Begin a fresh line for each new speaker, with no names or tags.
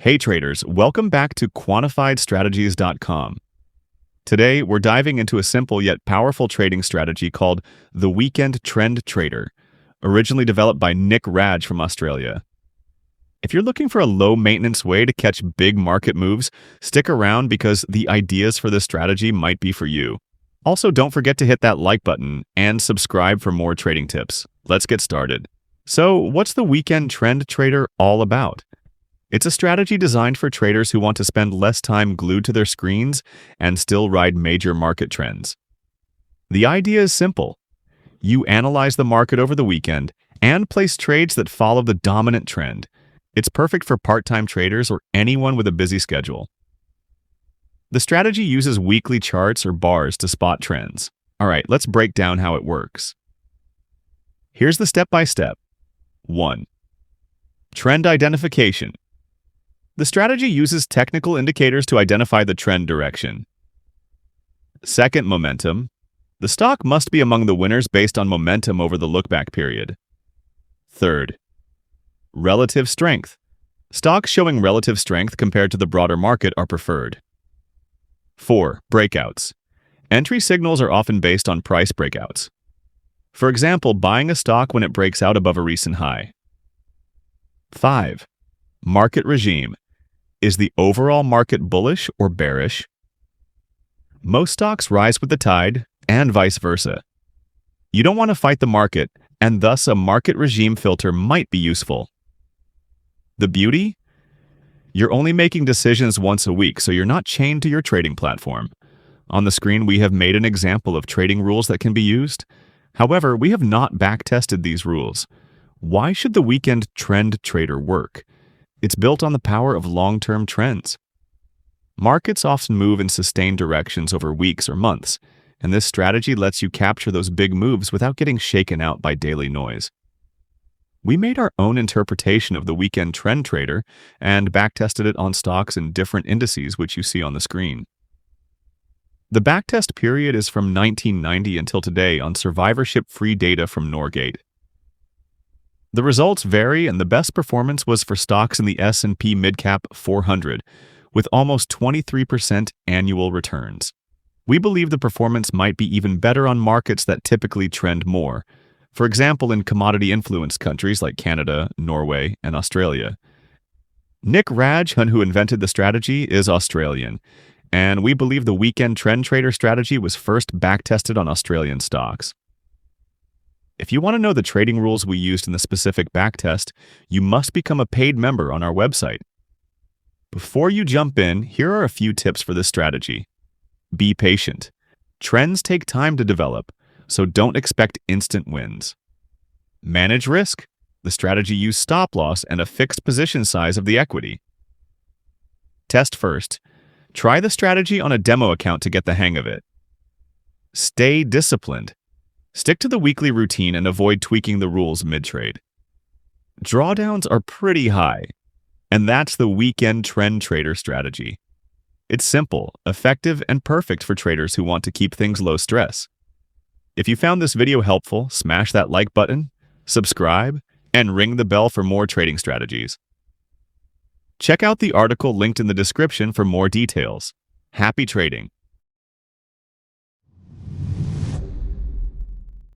Hey traders, welcome back to quantifiedstrategies.com. Today, we're diving into a simple yet powerful trading strategy called the Weekend Trend Trader, originally developed by Nick Radge from Australia. If you're looking for a low-maintenance way to catch big market moves, stick around because the ideas for this strategy might be for you. Also, don't forget to hit that like button and subscribe for more trading tips. Let's get started. So, what's the Weekend Trend Trader all about? It's a strategy designed for traders who want to spend less time glued to their screens and still ride major market trends. The idea is simple. You analyze the market over the weekend and place trades that follow the dominant trend. It's perfect for part-time traders or anyone with a busy schedule. The strategy uses weekly charts or bars to spot trends. All right, let's break down how it works. Here's the step-by-step. 1. Trend identification. The strategy uses technical indicators to identify the trend direction. Second, momentum. The stock must be among the winners based on momentum over the look-back period. Third, relative strength. Stocks showing relative strength compared to the broader market are preferred. 4. Breakouts. Entry signals are often based on price breakouts. For example, buying a stock when it breaks out above a recent high. 5. Market regime. Is the overall market bullish or bearish? Most stocks rise with the tide, and vice versa. You don't want to fight the market, and thus a market regime filter might be useful. The beauty? You're only making decisions once a week, so you're not chained to your trading platform. On the screen, we have made an example of trading rules that can be used. However, we have not backtested these rules. Why should the Weekend Trend Trader work? It's built on the power of long-term trends. Markets often move in sustained directions over weeks or months, and this strategy lets you capture those big moves without getting shaken out by daily noise. We made our own interpretation of the Weekend Trend Trader and backtested it on stocks in different indices, which you see on the screen. The backtest period is from 1990 until today on survivorship-free data from Norgate. The results vary, and the best performance was for stocks in the S&P Midcap 400, with almost 23% annual returns. We believe the performance might be even better on markets that typically trend more, for example in commodity-influenced countries like Canada, Norway, and Australia. Nick Radge, who invented the strategy, is Australian, and we believe the Weekend Trend Trader strategy was first backtested on Australian stocks. If you want to know the trading rules we used in the specific backtest, you must become a paid member on our website. Before you jump in, here are a few tips for this strategy. Be patient. Trends take time to develop, so don't expect instant wins. Manage risk. The strategy used stop loss and a fixed position size of the equity. Test first. Try the strategy on a demo account to get the hang of it. Stay disciplined. Stick to the weekly routine and avoid tweaking the rules mid-trade. Drawdowns are pretty high, and that's the Weekend Trend Trader strategy. It's simple, effective, and perfect for traders who want to keep things low stress. If you found this video helpful, smash that like button, subscribe, and ring the bell for more trading strategies. Check out the article linked in the description for more details. Happy trading!